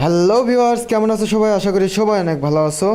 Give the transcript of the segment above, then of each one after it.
Hello viewers, কেমন আছো সবাই? আশা করি সবাই অনেক ভালো আছো।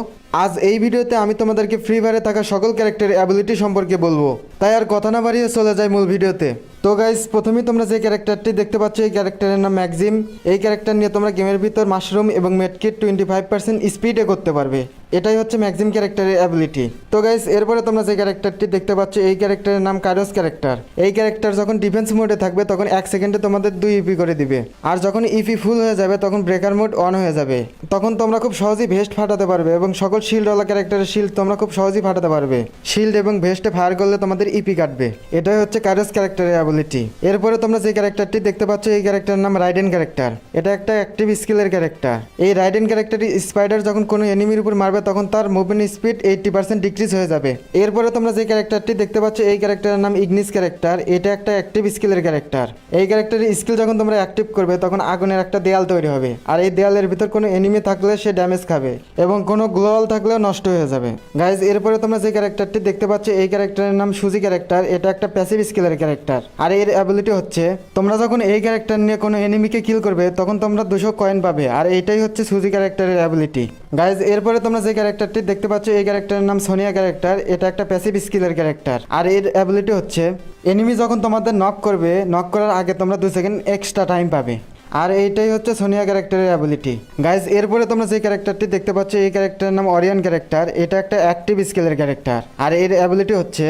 আজ এই ভিডিওতে আমি তোমাদেরকে ফ্রি ফায়ারে থাকা সকল ক্যারেক্টারের অ্যাবিলিটি সম্পর্কে বলবো, তাই আর কথা না বাড়িয়ে চলে যাই মূল ভিডিওতে। তো গাইস, প্রথমেই তোমরা যে ক্যারেক্টারটি দেখতে পাচ্ছ, এই ক্যারেক্টারের নাম ম্যাক্সিম। এই ক্যারেক্টার নিয়ে তোমরা গেমের ভিতর মাশরুম এবং মেডকিট 25% স্পিডে করতে পারবে। এটাই হচ্ছে ম্যাক্সিম ক্যারেক্টারের অ্যাবিলিটি। তো গাইস, এরপরে তোমরা যে ক্যারেক্টারটি দেখতে পাচ্ছ, এই ক্যারেক্টারের নাম কাইরোস ক্যারেক্টার। এই ক্যারেক্টার যখন ডিফেন্স মোডে থাকবে তখন 1 সেকেন্ডে তোমাদের 2 ইপি করে দিবে, আর যখন ইপি ফুল হয়ে যাবে তখন ব্রেকার মোড অন হয়ে যাবে। তখন তোমরা খুব সহজেই ভেস্ট ফাটাতে পারবে এবং সকল শিল্ডওয়ালা ক্যারেক্টারের শিল্ড তোমরা খুব সহজেই ফাটাতে পারবে। শিল্ড এবং ভেস্টে ফায়ার করলে তোমাদের ইপি কাটবে। এটাই হচ্ছে কাইরোস ক্যারেক্টারের অ্যাবিলিটি। এরপরে তোমরা যে ক্যারেক্টারটি দেখতে পাচ্ছ, এই ক্যারেক্টারের নাম রাইডেন ক্যারেক্টার। এটা একটা অ্যাক্টিভ স্কিলের ক্যারেক্টার। এই রাইডেন ক্যারেক্টারটি স্পাইডার যখন কোনো এনিমির উপর মারবে তখন তার মুভমেন্ট স্পিড 80% ডিক্রিজ হয়ে যাবে। এরপরে তোমরা যে ক্যারেক্টারটি দেখতে পাচ্ছ, এই ক্যারেক্টারের নাম ইগনিস ক্যারেক্টার। এটা একটা অ্যাক্টিভ স্কিলের ক্যারেক্টার। এই ক্যারেক্টারের স্কিল যখন তোমরা অ্যাক্টিভ করবে তখন আগুনের একটা দেয়াল তৈরি হবে, আর এই দেয়ালের ভিতর কোনো এনিমি থাকলে সে ড্যামেজ খাবে এবং কোনো গ্লোয়াল থাকলেও নষ্ট হয়ে যাবে। গাইজ, এরপরে তোমরা যে ক্যারেক্টারটি দেখতে পাচ্ছ, এই ক্যারেক্টারের নাম সুজি ক্যারেক্টার। এটা একটা প্যাসিভ স্কিলের ক্যারেক্টার, আর এর অ্যাবিলিটি হচ্ছে তোমরা যখন এই ক্যারেক্টার নিয়ে কোনো এনিমিকে কিল করবে তখন তোমরা 200 কয়েন পাবে, আর এইটাই হচ্ছে সুজি ক্যারেক্টারের অ্যাবিলিটি। গাইজ, এরপরে তোমরা যে ক্যারেক্টারটি দেখতে পাচ্ছ, এই ক্যারেক্টারের নাম সোনিয়া ক্যারেক্টার। এটা একটা প্যাসিভ স্কিলের ক্যারেক্টার, আর এর অ্যাবিলিটি হচ্ছে এনিমি যখন তোমাদের নক করবে, নক করার আগে তোমরা 2 সেকেন্ড এক্সট্রা টাইম পাবে, আর এইটাই হচ্ছে সোনিয়া ক্যারেক্টারের অ্যাবিলিটি। গাইজ, এরপরে তোমরা যে ক্যারেক্টারটি দেখতে পাচ্ছ, এই ক্যারেক্টারের নাম অরিয়ন ক্যারেক্টার। এটা একটা অ্যাক্টিভ স্কিলের ক্যারেক্টার, আর এর অ্যাবিলিটি হচ্ছে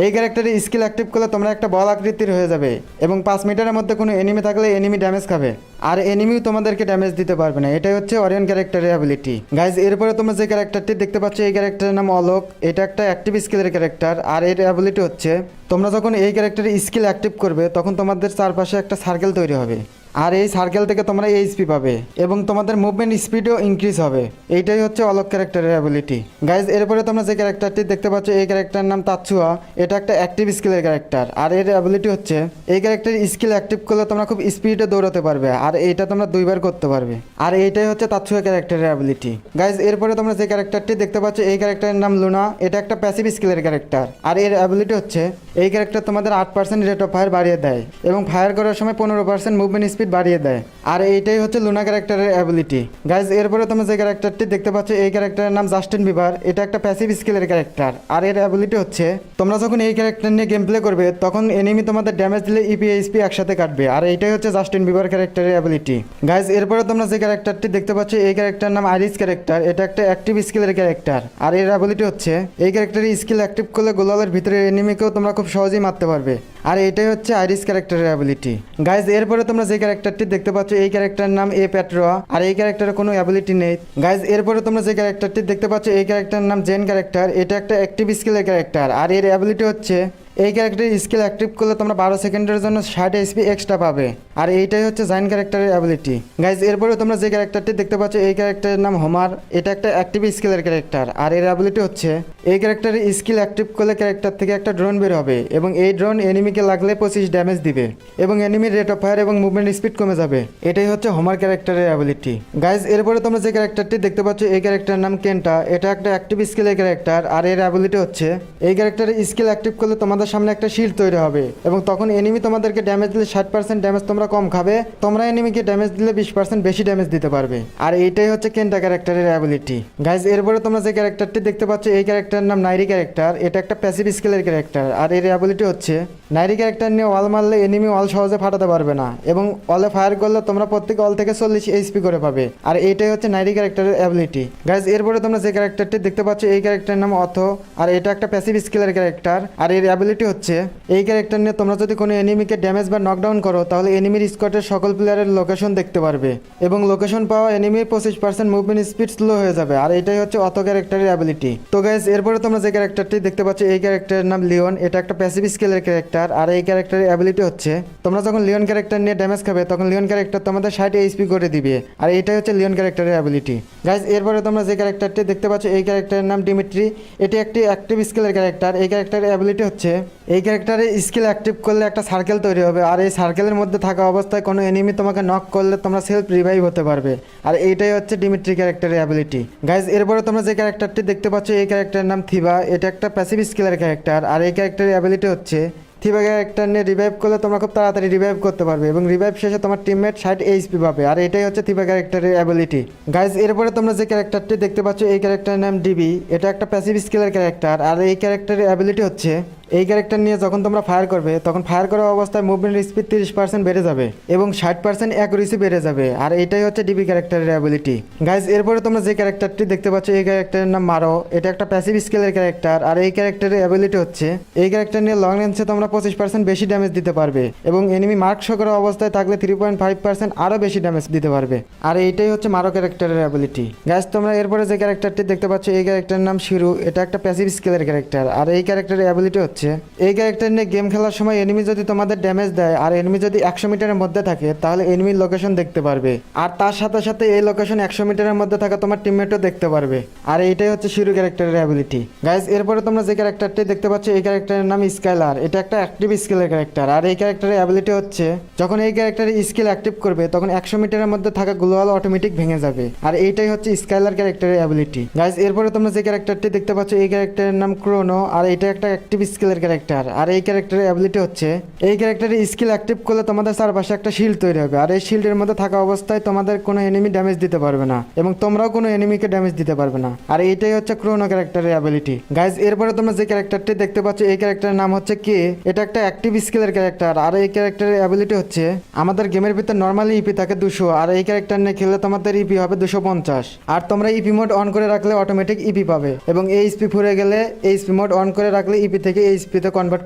এই ক্যারেক্টারের স্কিল অ্যাক্টিভ করলে তোমরা একটা বল আকৃতির হয়ে যাবে এবং 5 মিটারের মধ্যে কোনো এনিমি থাকলে এনিমি ড্যামেজ খাবে, আর এনিমিও তোমাদেরকে ড্যামেজ দিতে পারবে না। এটাই হচ্ছে অরিয়ন ক্যারেক্টারের অ্যাবিলিটি। গাইজ, এরপরে তোমরা যে ক্যারেক্টারটি দেখতে পাচ্ছ, এই ক্যারেক্টারের নাম অলোক। এটা একটা অ্যাক্টিভ স্কিলের ক্যারেক্টার, আর এর অ্যাবিলিটি হচ্ছে তোমরা যখন এই ক্যারেক্টারের স্কিল অ্যাক্টিভ করবে তখন তোমাদের চারপাশে একটা সার্কেল তৈরি হবে, আর এই সার্কেল থেকে তোমরা এইচপি পাবে এবং তোমাদের মুভমেন্ট স্পিডও ইনক্রিজ হবে। এইটাই হচ্ছে অলোক ক্যারেক্টারের অ্যাবিলিটি। গাইজ, এরপরে তোমরা যে ক্যারেক্টারটি দেখতে পাচ্ছ, এই ক্যারেক্টারের নাম তাৎসুয়া। এটা একটা অ্যাক্টিভ স্কিলের ক্যারেক্টার, আর এর অ্যাবিলিটি হচ্ছে এই ক্যারেক্টারের স্কিল অ্যাক্টিভ করলে তোমরা খুব স্পিডে দৌড়াতে পারবে, আর এইটা তোমরা 2বার করতে পারবে, আর এইটাই হচ্ছে তাৎসুয়া ক্যারেক্টারের অ্যাবিলিটি। গাইজ, এরপরে তোমরা যে ক্যারেক্টারটি দেখতে পাচ্ছ, এই ক্যারেক্টারের নাম লুনা। এটা একটা প্যাসিভ স্কিলের ক্যারেক্টার, আর এর অ্যাবিলিটি হচ্ছে এই ক্যারেক্টার তোমাদের 8% রেট অফ ফায়ার বাড়িয়ে দেয় এবং ফায়ার করার সময় 15% মুভমেন্ট স্পিড বাড়িয়ে দেয়, আর এইটাই হচ্ছে লুনা ক্যারেক্টারের অ্যাবিলিটি। গাইজ, এরপরে তোমরা যে ক্যারেক্টারটি দেখতে পাচ্ছ, এই ক্যারেক্টারের নাম জাস্টিন বিবার। এটা একটা প্যাসিভ স্কিলের ক্যারেক্টার, আর এর অ্যাবিলিটি হচ্ছে তোমরা যখন এই ক্যারেক্টার নিয়ে গেম প্লে করবে তখন এনিমি তোমাদের ড্যামেজ দিলে ইপি এইচপি একসাথে কাটবে, আর এইটাই হচ্ছে জাস্টিন বিবার ক্যারেক্টারের অ্যাবিলিটি। গাইজ, এরপরে তোমরা যে ক্যারেক্টারটি দেখতে পাচ্ছ, এই ক্যারেক্টার নাম আইরিস ক্যারেক্টার। এটা একটা অ্যাক্টিভ স্কিলের ক্যারেক্টার, আর এর অ্যাবিলিটি হচ্ছে এই ক্যারেক্টারের স্কিল অ্যাক্টিভ করলে গোলালের ভিতরে এনিমিকেও তোমরা খুব সহজেই মারতে পারবে, আর এটাই হচ্ছে আইরিস ক্যারেক্টারের অ্যাবিলিটি। গাইজ, এরপরে তোমরা যে ক্যারেক্টারটি দেখতে পাচ্ছ, এই ক্যারেক্টারের নাম এ প্যাট্রোয়া, আর এই ক্যারেক্টারের কোনো অ্যাবিলিটি নেই। গাইজ, এরপরে তোমরা যে ক্যারেক্টারটি দেখতে পাচ্ছ, এই ক্যারেক্টারের নাম জেন ক্যারেক্টার। এটা একটা অ্যাক্টিভ স্কিলের ক্যারেক্টার, আর এর অ্যাবিলিটি হচ্ছে এই ক্যারেক্টারের স্কিল অ্যাক্টিভ করলে তোমরা 12 সেকেন্ডের জন্য 60 এইচপি এক্সট্রা পাবে, আর এইটাই হচ্ছে জাইন ক্যারেক্টারের অ্যাবিলিটি। গাইজ, এরপরে তোমরা যে ক্যারেক্টারটি দেখতে পাচ্ছ, এই ক্যারেক্টারের নাম হোমার। এটা একটা অ্যাক্টিভ স্কিলের ক্যারেক্টার, আর এর অ্যাবিলিটি হচ্ছে এই ক্যারেক্টারের স্কিল অ্যাক্টিভ করলে ক্যারেক্টার থেকে একটা ড্রোন বের হবে এবং এই ড্রোন এনিমিকে লাগলে 25 ড্যামেজ দিবে এবং এনিমির রেট অফ ফায়ার এবং মুভমেন্ট স্পিড কমে যাবে। এটাই হচ্ছে হোমার ক্যারেক্টারের অ্যাবিলিটি। গাইজ, এরপরে তোমরা যে ক্যারেক্টারটি দেখতে পাচ্ছ, এই ক্যারেক্টারের নাম কেন্টা। এটা একটা অ্যাক্টিভ স্কিলের ক্যারেক্টার, আর এর অ্যাবিলিটি হচ্ছে এই ক্যারেক্টারের স্কিল অ্যাক্টিভ করলে তোমাদের সামনে একটা শিল্ড তৈরি হবে এবং তখন এনিমি তোমাদেরকে ড্যামেজ দিলে 60% ড্যামেজ তোমরা কম খাবে, তোমরা এনিমিকে ড্যামেজ দিলে 20% বেশি ড্যামেজ দিতে পারবে, আর এইটাই হচ্ছে কেন্টা ক্যারেক্টারের অ্যাবিলিটি। গাইজ, এরপরে তোমরা যে ক্যারেক্টারটি দেখতে পাচ্ছ, এই ক্যারেক্টারের নাম নাইরি ক্যারেক্টার। এটা একটা প্যাসিভ স্কিলের ক্যারেক্টার, আর এর অ্যাবিলিটি হচ্ছে নাইরি ক্যারেক্টার নিয়ে ওয়াল মারলে এনিমি ওয়াল সহজে ফাটাতে পারবে না এবং ওয়ালে ফায়ার করলে তোমরা প্রত্যেক ওয়াল থেকে 40 এইচপি করে পাবে, আর এইটাই হচ্ছে নাইরি ক্যারেক্টারের অ্যাবিলিটি। গাইজ, এরপরে তোমরা যে ক্যারেক্টারটি দেখতে পাচ্ছ, এই ক্যারেক্টারের নাম অথ, আর এটা একটা প্যাসিভ স্কিলের ক্যারেক্টার, আর এর অ্যাবিলিটি হচ্ছে এই ক্যারেক্টার নিয়ে তোমরা যদি কোনো এনিমিকে ড্যামেজ বা নকডাউন করো তাহলে এনিমির স্কোয়াডের সকল প্লেয়ারের লোকেশন দেখতে পারবে এবং লোকেশন পাওয়া এনিমির 25% মুভমেন্ট স্পিড স্লো হয়ে যাবে, আর এটাই হচ্ছে অথ ক্যারেক্টারের অ্যাবিলিটি। তো গাইজ, এরপরে তোমরা যে ক্যারেক্টারটি দেখতে পাচ্ছ, এই ক্যারেক্টারের নাম লিওন। এটা একটা প্যাসিভ স্কিলের ক্যারেক্টার, আর এই ক্যারেক্টারের অ্যাবিলিটি হচ্ছে তোমরা যখন লিওন ক্যারেক্টার নিয়ে ড্যামেজ খাবে তখন লিওন ক্যারেক্টার তোমাদের 60 এইচপি করে দিবে, আর এটাই হচ্ছে লিওন ক্যারেক্টারের অ্যাবিলিটি। গাইজ, এরপরে তোমরা যে ক্যারেক্টারটি দেখতে পাচ্ছ, এই ক্যারেক্টারের নাম ডিমিট্রি। এটি একটি অ্যাক্টিভ স্কিলের ক্যারেক্টার। এই ক্যারেক্টারের অ্যাবিলিটি হচ্ছে এই ক্যারেক্টারের স্কিল অ্যাক্টিভ করলে একটা সার্কেল তৈরি হবে, আর এই সার্কেলের মধ্যে থাকা অবস্থায় কোনো এনিমি তোমাকে নক করলে তোমরা সেলফ রিভাইভ হতে পারবে, আর এইটাই হচ্ছে ডিমিট্রি ক্যারেক্টারের অ্যাবিলিটি। গাইজ, এরপরে তোমরা যে ক্যারেক্টারটি দেখতে পাচ্ছ, এই ক্যারেক্টারের নাম থিবা। এটা একটা প্যাসিভ স্কিলের ক্যারেক্টার, আর এই ক্যারেক্টারের অ্যাবিলিটি হচ্ছে থিবা ক্যারেক্টার নিয়ে রিভাইভ করলে তোমরা খুব তাড়াতাড়ি রিভাইভ করতে পারবে এবং রিভাইভ শেষে তোমার টিমমেট 60 এইচপি পাবে। আর এটাই হচ্ছে থিবা ক্যারেক্টারের অ্যাবিলিটি। গাইজ এরপরে তোমরা যে ক্যারেক্টারটি দেখতে পাচ্ছ এই ক্যারেক্টারের নাম ডিবি। এটা একটা প্যাসিভ স্কিলের ক্যারেক্টার। আর এই ক্যারেক্টারের অ্যাবিলিটি হচ্ছে এই ক্যারেক্টার নিয়ে যখন তোমরা ফায়ার করবে তখন ফায়ার করা অবস্থায় মুভমেন্ট স্পিড 30% বেড়ে যাবে এবং 60% অ্যাকুরেসি বেড়ে যাবে। আর এটাই হচ্ছে ডিবি ক্যারেক্টারের অ্যাবিলিটি। গাইজ এরপরে তোমরা যে ক্যারেক্টারটি দেখতে পাচ্ছ এই ক্যারেক্টারের নাম মারো। এটা একটা প্যাসিভ স্কিলের ক্যারেক্টার। আর এই ক্যারেক্টারের অ্যাবিলিটি হচ্ছে এই ক্যারেক্টার নিয়ে লং রেঞ্জে তোমরা 25% বেশি ড্যামেজ দিতে পারবে এবং এনিমি মার্ক শো করা অবস্থায় থাকলে 3.5% আরও বেশি ড্যামেজ দিতে পারবে। আর এইটাই হচ্ছে মারো ক্যারেক্টারের অ্যাবিলিটি। গাইজ তোমরা এরপরে যে ক্যারেক্টারটি দেখতে পাচ্ছ এই ক্যারেক্টারের নাম শিরু। এটা একটা প্যাসিভ স্কিলের ক্যারেক্টার। আর এই ক্যারেক্টারের অ্যাবিলিটি হচ্ছে এই ক্যারেক্টার নিয়ে গেম খেলার সময় এনিমি যদি তোমাদের ড্যামেজ দেয় আর এনিমি যদি 100 মিটারের মধ্যে থাকে তাহলে এনিমির লোকেশন দেখতে পারবে। আর তার সাথে সাথে এই লোকেশন 100 মিটারের মধ্যে থাকা তোমার টিমমেটও দেখতে পারবে। আর এইটাই হচ্ছে শিরু ক্যারেক্টারের অ্যাবিলিটি। গাইজ এরপরে তোমরা যে ক্যারেক্টারটি দেখতে পাচ্ছ এই ক্যারেক্টারের নাম স্কাইলার। এটা একটা অ্যাক্টিভ স্কিলের ক্যারেক্টার। আর এই ক্যারেক্টারের অ্যাবিলিটি হচ্ছে যখন এই ক্যারেক্টারের স্কিল অ্যাক্টিভ করবে তখন 100 মিটারের মধ্যে থাকা গ্লোয়াল অটোমেটিক ভেঙে যাবে। আর এইটাই হচ্ছে স্কাইলার ক্যারেক্টারের অ্যাবিলিটি। গাইজ এরপরে তোমরা যে ক্যারেক্টারটি দেখতে পাচ্ছ এই ক্যারেক্টারের নাম ক্রোনো। আর এটা একটা অ্যাক্টিভ স্কিলের ক্যারেক্টার। আর এই ক্যারেক্টারের অ্যাবিলিটি হচ্ছে এই ক্যারেক্টারের স্কিল অ্যাক্টিভ করলে তোমাদের চারপাশে একটা শিল্ড তৈরি হবে। আর এই শিল্ডের মধ্যে থাকা অবস্থায় তোমাদের কোনো এনিমি ড্যামেজ দিতে পারবে না এবং তোমরাও কোনো এনিমিকে ড্যামেজ দিতে পারবে না। আর এইটাই হচ্ছে ক্রোনো ক্যারেক্টারের অ্যাবিলিটি। গাইজ এরপরে তোমরা যে ক্যারেক্টারটি দেখতে পাচ্ছ এই ক্যারেক্টারের নাম হচ্ছে কে। এটা একটা অ্যাক্টিভ স্কিলের ক্যারেক্টার। আর এই ক্যারেক্টারের অ্যাবিলিটি হচ্ছে আমাদের গেমের ভিতর নর্মালি ইপি থাকে 200। আর এই ক্যারেক্টার নিয়ে খেললে তোমাদের ইপি হবে 250। আর তোমরা ইপি মোড অন করে রাখলে অটোমেটিক ইপি পাবে এবং এইচপি ফুরে গেলে এইচপি মোড অন করে রাখলে ইপি থেকে এইচপি তে কনভার্ট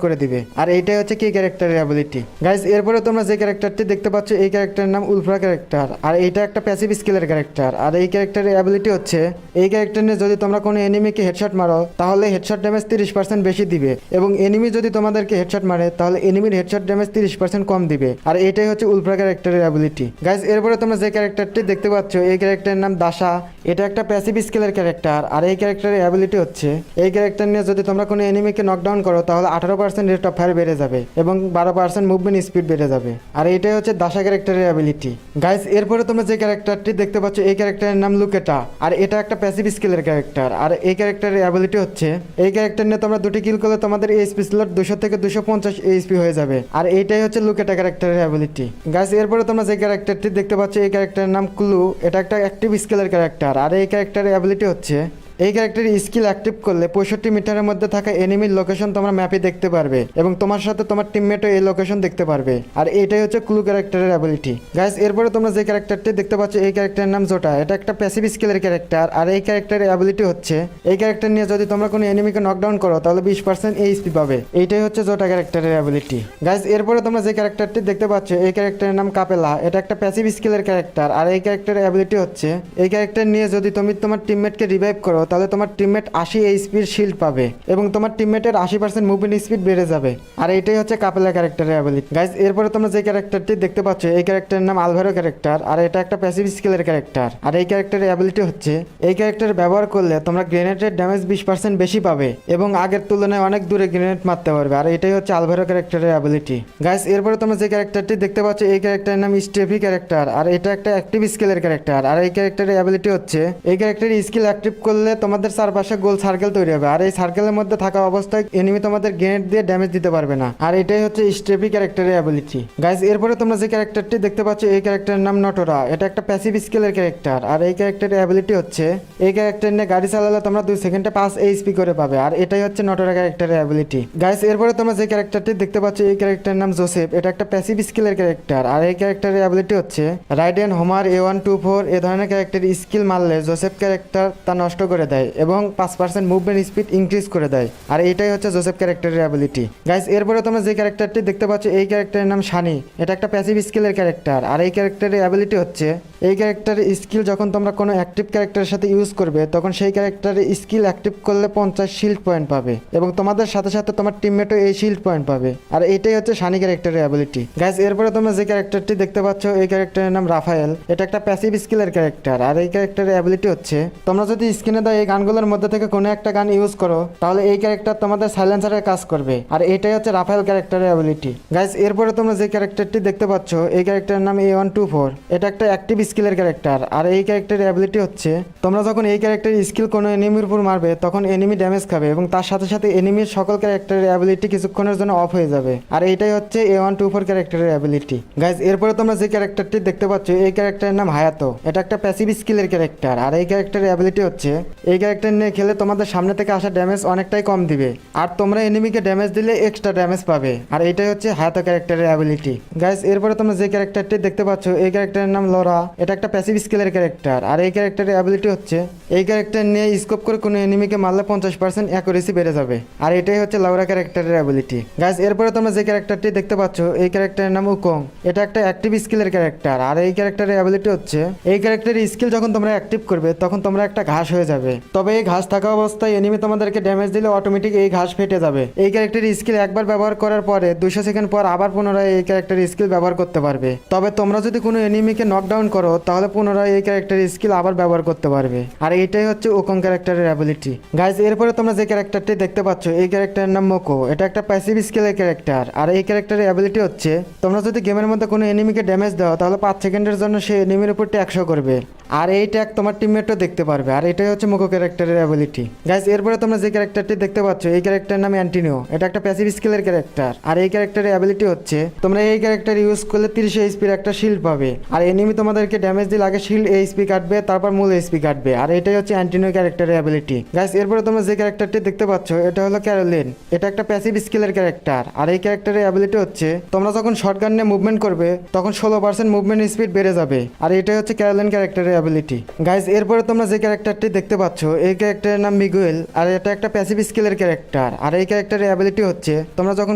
করে দিবে। আর এইটাই হচ্ছে কি ক্যারেক্টারের অ্যাবিলিটি। গাইজ এরপরে তোমরা যে ক্যারেক্টারটি দেখতে পাচ্ছ এই ক্যারেক্টারের নাম উলফ্রা ক্যারেক্টার। আর এইটা একটা প্যাসিভ স্কিলের ক্যারেক্টার। আর এই ক্যারেক্টারের অ্যাবিলিটি হচ্ছে এই ক্যারেক্টার নিয়ে যদি তোমরা কোনো এনিমিকে হেডশট মারো তাহলে হেডশট ড্যামেজ 30% বেশি দিবে এবং এনিমি যদি তোমাদেরকে হেডশট মারে তাহলে এনিমির হেডশট ড্যামেজ 30% কম দিবে। আর এইটাই হচ্ছে উলফ্রা ক্যারেক্টারের অ্যাবিলিটি। গাইজ এরপরে তোমরা যে ক্যারেক্টারটি দেখতে পাচ্ছ এই ক্যারেক্টারের নাম দাসা। এটা একটা প্যাসিভ স্কিলের ক্যারেক্টার। আর এই ক্যারেক্টারের অ্যাবিলিটি হচ্ছে এই ক্যারেক্টার নিয়ে যদি তোমরা কোনো এনিমিকে নকডাউন করো তাহলে 18% রেট অফ ফায়ার বেড়ে যাবে এবং 12% মুভমেন্ট স্পিড বেড়ে যাবে। আর এইটাই হচ্ছে দাসা ক্যারেক্টারের অ্যাবিলিটি। গাইজ এরপরে তোমরা যে ক্যারেক্টারটি দেখতে পাচ্ছ এই ক্যারেক্টারের নাম লুকেটা। আর এটা একটা প্যাসিভ স্কিলের ক্যারেক্টার। আর এই ক্যারেক্টারের অ্যাবিলিটি হচ্ছে এই ক্যারেক্টার নিয়ে তোমরা দুটি কিল করলে তোমাদের এইচপি স্লট 200 থেকে 250 এইচপি হয়ে যাবে। আর এইটাই হচ্ছে লুকেটা ক্যারেক্টারের অ্যাবিলিটি। গাইজ এরপরে তোমরা যে ক্যারেক্টারটি দেখতে পাচ্ছ এই ক্যারেক্টারের নাম ক্লু। এটা একটা অ্যাক্টিভ স্কিলের ক্যারেক্টার। আর এই ক্যারেক্টারের অ্যাবিলিটি হচ্ছে এই ক্যারেক্টারের স্কিল অ্যাক্টিভ করলে 65 মিটারের মধ্যে থাকা এনিমির লোকেশন তোমরা ম্যাপে দেখতে পারবে এবং তোমার সাথে তোমার টিমমেটও এই লোকেশন দেখতে পারবে। আর এটাই হচ্ছে ক্লু ক্যারেক্টারের অ্যাবিলিটি। গাইজ এরপরে তোমরা যে ক্যারেক্টারটি দেখতে পাচ্ছ এই ক্যারেক্টারের নাম জোটা। এটা একটা প্যাসিভ স্কিলের ক্যারেক্টার। আর এই ক্যারেক্টারের অ্যাবিলিটি হচ্ছে এই ক্যারেক্টার নিয়ে যদি তোমরা কোনো এনিমিকে নকডাউন করো তাহলে 20% এইচপি পাবে। এইটাই হচ্ছে জোটা ক্যারেক্টারের অ্যাবিলিটি। গাইজ এরপরে তোমরা যে ক্যারেক্টারটি দেখতে পাচ্ছ এই ক্যারেক্টারের নাম কাপেলা। এটা একটা প্যাসিভ স্কিলের ক্যারেক্টার। আর এই ক্যারেক্টারের অ্যাবিলিটি হচ্ছে এই ক্যারেক্টার নিয়ে যদি তুমি তোমার টিমমেটকে রিভাইভ করো তাহলে তোমার টিমমেট 80 এইচপির শিল্ড পাবে এবং তোমার টিমমেটের 80% মুভমেন্ট স্পিড বেড়ে যাবে। আর এইটাই হচ্ছে কাপেলা ক্যারেক্টারের অ্যাবিলিটি। গাইজ এরপরে তোমরা যে ক্যারেক্টারটি দেখতে পাচ্ছ এই ক্যারেক্টারের নাম আলভারো ক্যারেক্টার। আর এটা একটা প্যাসিভ স্কিলের ক্যারেক্টার। আর এই ক্যারেক্টারের অ্যাবিলিটি হচ্ছে এই ক্যারেক্টার ব্যবহার করলে তোমরা গ্রেনেডের ড্যামেজ 20% বেশি পাবে এবং আগের তুলনায় অনেক দূরে গ্রেনেড মারতে পারবে। আর এটাই হচ্ছে আলভারো ক্যারেক্টারের অ্যাবিলিটি। গাইজ এরপরে তোমরা যে ক্যারেক্টারটি দেখতে পাচ্ছ এই ক্যারেক্টারের নাম স্টেফি ক্যারেক্টার। আর এটা একটা অ্যাক্টিভ স্কিলের ক্যারেক্টার। আর এই ক্যারেক্টারের অ্যাবিলিটি হচ্ছে এই ক্যারেক্টারের স্কিল অ্যাক্টিভ করলে তোমাদের চারপাশে গোল সার্কেল তৈরি হবে। আর এই সার্কেলের মধ্যে থাকা অবস্থায় এনিমি তোমাদের গ্রেনেড দিয়ে ড্যামেজ দিতে পারবে না। আর এটাই হচ্ছে স্টেপি ক্যারেক্টারের অ্যাবিলিটি। গাইজ এরপরে তোমরা যে ক্যারেক্টারটি দেখতে পাচ্ছ এই ক্যারেক্টারের নাম নটোরা। এটা একটা প্যাসিভ স্কিলের ক্যারেক্টার। আর এই ক্যারেক্টারের অ্যাবিলিটি হচ্ছে এই ক্যারেক্টার নিয়ে গাড়ি চালালে তোমরা 2 সেকেন্ডে 5 এইচপি করে পাবে। আর এটাই হচ্ছে নটোরা ক্যারেক্টারের অ্যাবিলিটি। গাইজ এরপরে তোমরা যে ক্যারেক্টারটি দেখতে পাচ্ছ এই ক্যারেক্টারের নাম জোসেফ। এটা একটা প্যাসিভ স্কিলের ক্যারেক্টার। আর এই ক্যারেক্টারের অ্যাবিলিটি হচ্ছে রাইডেন হোমার A124 এ ধরনের ক্যারেক্টার স্কিল মারলে জোসেফ ক্যারেক্টার তা নষ্ট করে দেয় এবং 5% মুভমেন্ট স্পিড ইনক্রিজ করে দেয়। আর এইটাই হচ্ছে জোসেফ ক্যারেক্টারের অ্যাবিলিটি। গাইজ এরপরে তোমরা যে ক্যারেক্টারটি দেখতে পাচ্ছ এই ক্যারেক্টারের নাম শানি। এটা একটা প্যাসিভ স্কিলের ক্যারেক্টার। আর এই ক্যারেক্টারের অ্যাবিলিটি হচ্ছে এই ক্যারেক্টারের স্কিল যখন তোমরা কোনো অ্যাক্টিভ ক্যারেক্টারের সাথে ইউজ করবে তখন সেই ক্যারেক্টারের স্কিল অ্যাক্টিভ করলে 50 শিল্ড পয়েন্ট পাবে এবং তোমাদের সাথে সাথে তোমার টিমমেটও এই শিল্ড পয়েন্ট পাবে। আর এটাই হচ্ছে শানি ক্যারেক্টারের অ্যাবিলিটি। গাইজ এরপরে তোমরা যে ক্যারেক্টারটি দেখতে পাচ্ছ এই ক্যারেক্টারের নাম রাফায়েল। এটা একটা প্যাসিভ স্কিলের ক্যারেক্টার। আর এই ক্যারেক্টারের অ্যাবিলিটি হচ্ছে তোমরা যদি স্ক্রিনে তোমরা এই গানগুলোর মধ্যে থেকে কোনো একটা গান ইউজ করো তাহলে এই ক্যারেক্টার তোমাদের সাইলেন্সারের কাজ করবে, আর এটাই হচ্ছে রাফায়েল ক্যারেক্টারের অ্যাবিলিটি। গাইস এরপরে তোমরা যে ক্যারেক্টারটি দেখতে পাচ্ছ এই ক্যারেক্টারের নাম A124। এটা একটা অ্যাক্টিভ স্কিলের ক্যারেক্টার, আর এই ক্যারেক্টারের অ্যাবিলিটি হচ্ছে তোমরা যখন এই ক্যারেক্টারের স্কিল কোনো এনিমির উপর মারবে তখন এনিমি ড্যামেজ খাবে এবং তার সাথে সাথে এনিমির সকল ক্যারেক্টারের অ্যাবিলিটি কিছুক্ষণের জন্য অফ হয়ে যাবে, আর এটাই হচ্ছে A124 ক্যারেক্টারের অ্যাবিলিটি। গাইস এরপরে তোমরা যে ক্যারেক্টারটি দেখতে পাচ্ছ এই ক্যারেক্টারের নাম হায়াতো। এটা একটা প্যাসিভ স্কিলের ক্যারেক্টার, আর এই ক্যারেক্টারের অ্যাবিলিটি হচ্ছে এই ক্যারেক্টার নিয়ে খেলে তোমাদের সামনে থেকে আসা ড্যামেজ অনেকটাই কম দিবে, আর তোমরা এনিমিকে ড্যামেজ দিলে এক্সট্রা ড্যামেজ পাবে, আর এটাই হচ্ছে হায়াতো ক্যারেক্টারের অ্যাবিলিটি। গাইস এরপরে তোমরা যে ক্যারেক্টারটি দেখতে পাচ্ছ এই ক্যারেক্টারের নাম লোরা। এটা একটা প্যাসিভ স্কিলের ক্যারেক্টার, আর এই ক্যারেক্টারের অ্যাবিলিটি হচ্ছে এই ক্যারেক্টার নিয়ে স্কোপ করে কোনো এনিমিকে মারলে 50% অ্যাকুরেসি বেড়ে যাবে, আর এটাই হচ্ছে লোরা ক্যারেক্টারের অ্যাবিলিটি। গাইস এরপরে তোমরা যে ক্যারেক্টারটি দেখতে পাচ্ছ এই ক্যারেক্টারের নাম উকং। এটা একটা অ্যাক্টিভ স্কিলের ক্যারেক্টার, আর এই ক্যারেক্টারের অ্যাবিলিটি হচ্ছে এই ক্যারেক্টারের স্কিল যখন তোমরা অ্যাক্টিভ করবে তখন তোমরা একটা ঘাস হয়ে যাবে, তবে এই ঘাস থাকা অবস্থায় এনিমি তোমাদেরকে ড্যামেজ দিলে অটোমেটিক এই ঘাস ফেটে যাবে। এই ক্যারেক্টারের স্কিল একবার ব্যবহার করার পরে 200 সেকেন্ড পর আবার পুনরায় এই ক্যারেক্টারের স্কিল ব্যবহার করতে পারবে, তবে তোমরা যদি কোনো এনিমিকে নকডাউন করো তাহলে পুনরায় এই ক্যারেক্টারের স্কিল আবার ব্যবহার করতে পারবে, আর এইটাই হচ্ছে ওকং ক্যারেক্টারের অ্যাবিলিটি। গাইস এরপরে তোমরা যে ক্যারেক্টারটি দেখতে পাচ্ছ এই ক্যারেক্টারের নাম মোকো। এটা একটা প্যাসিভ স্কিলের ক্যারেক্টার, আর এই ক্যারেক্টারের অ্যাবিলিটি হচ্ছে তোমরা যদি গেমের মধ্যে কোনো এনিমিকে ড্যামেজ দাও তাহলে 5 সেকেন্ডের জন্য সেই এনিমির উপর ট্যাগ শো করবে, আর এই ট্যাগ তোমার টিমমেটও দেখতে পারবে, আর এটাই হচ্ছে মোকো ক্যারেক্টারের অ্যাবিলিটি। গাইস এরপরে তোমরা যে ক্যারেক্টারটি দেখতে পাচ্ছ এই ক্যারেক্টারের নাম অ্যান্টিনিও। এটা একটা প্যাসিভ স্কিলের ক্যারেক্টার, আর এই ক্যারেক্টারের অ্যাবিলিটি হচ্ছে তোমরা এই ক্যারেক্টার ইউজ করলে 30 এইচপির একটা শিল্ড পাবে, আর এনিমি তোমাদেরকে ড্যামেজ দিলে আগে শিল্ড এইচপি কাটবে তারপর মূল এইচপি কাটবে, আর এটাই হচ্ছে অ্যান্টিনিও ক্যারেক্টারের অ্যাবিলিটি। গাইস এরপরে তোমরা যে ক্যারেক্টারটি দেখতে পাচ্ছ এটা হলো ক্যারোলিন। এটা একটা প্যাসিভ স্কিলের ক্যারেক্টার, আর এই ক্যারেক্টারের অ্যাবিলিটি হচ্ছে তোমরা যখন শটগান নিয়ে মুভমেন্ট করবে তখন 16% মুভমেন্ট স্পিড বেড়ে যাবে, আর এটাই হচ্ছে ক্যারোলিন ক্যারেক্টারের অ্যাবিলিটি। গাইস এরপরে তোমরা যে ক্যারেক্টারটি দেখতে পাচ্ছ এই ক্যারেক্টারের নাম মিগুয়েল, আর এটা একটা প্যাসিভ স্কিলের ক্যারেক্টার, আর এই ক্যারেক্টারের অ্যাবিলিটি হচ্ছে তোমরা যখন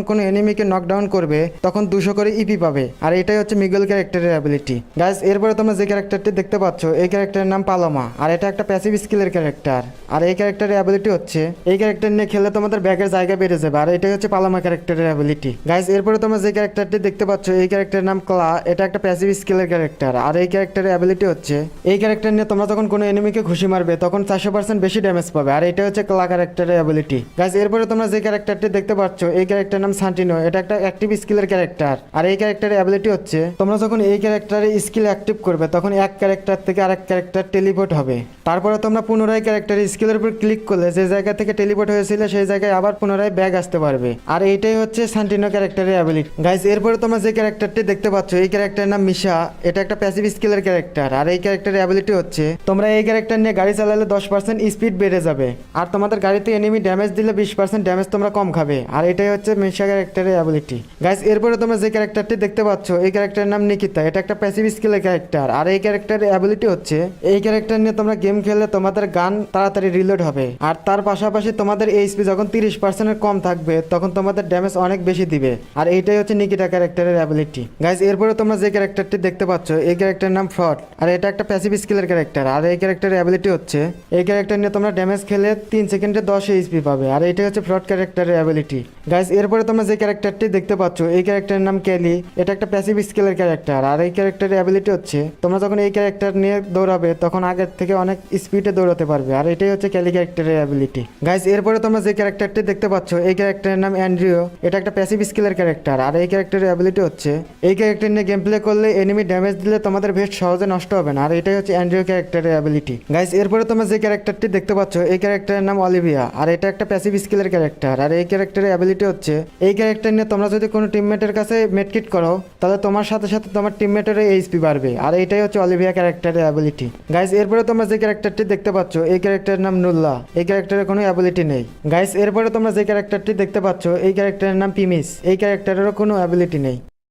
কোনো এনিমিকে নকডাউন করবে তখন 200 করে ইপি পাবে, আর এটাই হচ্ছে মিগুয়েল ক্যারেক্টারের অ্যাবিলিটি। গাইস এরপরে তোমরা যে ক্যারেক্টারটি দেখতে পাচ্ছ এই ক্যারেক্টারের নাম পালোমা, আর এটা একটা প্যাসিভ স্কিলের ক্যারেক্টার, আর এই ক্যারেক্টারের অ্যাবিলিটি হচ্ছে এই ক্যারেক্টার নিয়ে খেলে তোমাদের ব্যাগের জায়গা বেড়ে যাবে, আর এটাই হচ্ছে পালোমা ক্যারেক্টারের অ্যাবিলিটি। গাইস এরপরে তোমরা যে ক্যারেক্টারটি দেখতে পাচ্ছ এই ক্যারেক্টারের নাম ক্লা। এটা একটা প্যাসিভ স্কিলের ক্যারেক্টার, আর এই ক্যারেক্টারের অ্যাবিলিটি হচ্ছে এই ক্যারেক্টার নিয়ে তোমরা যখন কোনো এনিমিকে ঘুষি মারবে তখন 400% বেশি ড্যামেজ পাবে, আর এটা হচ্ছে ক্লা ক্যারেক্টারের অ্যাবিলিটি। গাইস এরপরে তোমরা যে ক্যারেক্টারটি দেখতে পাচ্ছ এই ক্যারেক্টারের নাম সান্টিনো। এটা একটা অ্যাক্টিভ স্কিলের ক্যারেক্টার, আর এই ক্যারেক্টারের অ্যাবিলিটি হচ্ছে তোমরা যখন এই ক্যারেক্টারের স্কিল অ্যাক্টিভ করবে তখন এক ক্যারেক্টার থেকে আরেক ক্যারেক্টার টেলিপোর্ট হবে, তারপরে তোমরা পুনরায় ক্যারেক্টারের স্কিলের উপর ক্লিক করলে যে জায়গা থেকে টেলিপোর্ট হয়েছিল সেই জায়গায় আবার পুনরায় ব্যাগ আসতে পারবে, আর এইটাই হচ্ছে সান্টিনো ক্যারেক্টারের অ্যাবিলিটি। গাইস এরপরে তোমরা যে ক্যারেক্টারটি দেখতে পাচ্ছ এই ক্যারেক্টারের নাম মিশা। এটা একটা প্যাসিভ স্কিলের ক্যারেক্টার, আর এই ক্যারেক্টারের অ্যাবিলিটি হচ্ছে তোমরা এই ক্যারেক্টার নিয়ে গাড়ি চালালে 10% স্পিড বেড়ে যাবে, আর তোমাদের গাড়িতে এনিমি ড্যামেজ দিলে 20% ড্যামেজ তোমরা কম খাবে, আর এটাই হচ্ছে মিশা ক্যারেক্টারের অ্যাবিলিটি। গাইস এরপরে তোমরা যে ক্যারেক্টারটি দেখতে পাচ্ছ এই ক্যারেক্টারের নাম নিকিতা। এটা একটা প্যাসিভ স্কিলের ক্যারেক্টার, আর এই ক্যারেক্টারের অ্যাবিলিটি হচ্ছে এই ক্যারেক্টার নিয়ে তোমরা গেম খেললে তোমাদের গান তাড়াতাড়ি রিলোড হবে, আর তার পাশাপাশি তোমাদের এইচপি যখন 30% কম থাকবে তখন তোমাদের ড্যামেজ অনেক বেশি দিবে, আর এইটাই হচ্ছে নিকিতা ক্যারেক্টারের অ্যাবিলিটি। গাইস এরপরে তোমরা যে ক্যারেক্টারটি দেখতে পাচ্ছ এই ক্যারেক্টারের নাম ফ্রড, আর এটা একটা প্যাসিভ স্কিলের ক্যারেক্টার, আর এই ক্যারেক্টারের অ্যাবিলিটি হচ্ছে এই ক্যারেক্টার নিয়ে তোমরা ড্যামেজ খেলে 3 সেকেন্ডে 10 এইচপি পাবে, আর এইটাই হচ্ছে ফ্রড ক্যারেক্টারের অ্যাবিলিটি। গাইস এরপরে তোমরা যে ক্যারেক্টারটি দেখতে পাচ্ছ এই ক্যারেক্টারের নাম ক্যালি। এটা একটা প্যাসিভ স্কিলের ক্যারেক্টার, আর এই ক্যারেক্টারের অ্যাবিলিটি হচ্ছে তোমরা যখন এই ক্যারেক্টার নিয়ে দৌড়াবে তখন আগের থেকে অনেক স্পিডে দৌড়াতে পারবে, আর এটাই হচ্ছে ক্যালি ক্যারেক্টারের অ্যাবিলিটি। গাইস এরপরে তোমরা যে ক্যারেক্টারটি দেখতে পাচ্ছ এই ক্যারেক্টারের নাম অ্যান্ড্রিও। এটা একটা প্যাসিভ স্কিলের ক্যারেক্টার, আর এই ক্যারেক্টারের অ্যাবিলিটি হচ্ছে এই ক্যারেক্টার নিয়ে গেম প্লে করলে এনিমি ড্যামেজ দিলে তোমাদের ভেস্ট সহজে নষ্ট হবে না, আর এটাই হচ্ছে অ্যান্ড্রিও ক্যারেক্টারের অ্যাবিলিটি। গাইস এরপরে তোমরা যে ক্যারেক্টারটি দেখতে পাচ্ছ এই ক্যারেক্টারের নাম অলিভিয়া, আর এটা একটা প্যাসিভ স্কিলের ক্যারেক্টার, আর এই ক্যারেক্টারের অ্যাবিলিটি হচ্ছে এই ক্যারেক্টার নিয়ে তোমরা যদি কোনো টিমমেটের কাছে মেডকিট করো তাহলে তোমার সাথে সাথে তোমার টিমমেটের এইচপি বাড়বে, আর এইটাই হচ্ছে অলিভিয়া ক্যারেক্টারের অ্যাবিলিটি। গাইস এরপরে তোমরা যে ক্যারেক্টারটি দেখতে পাচ্ছ এই ক্যারেক্টারের নাম নুল্লা। এই ক্যারেক্টারের কোনো অ্যাবিলিটি নেই। গাইস এরপরে তোমরা যে ক্যারেক্টারটি দেখতে পাচ্ছ এই ক্যারেক্টারের নাম পিমিস। এই ক্যারেক্টারেরও কোনো অ্যাবিলিটি নেই।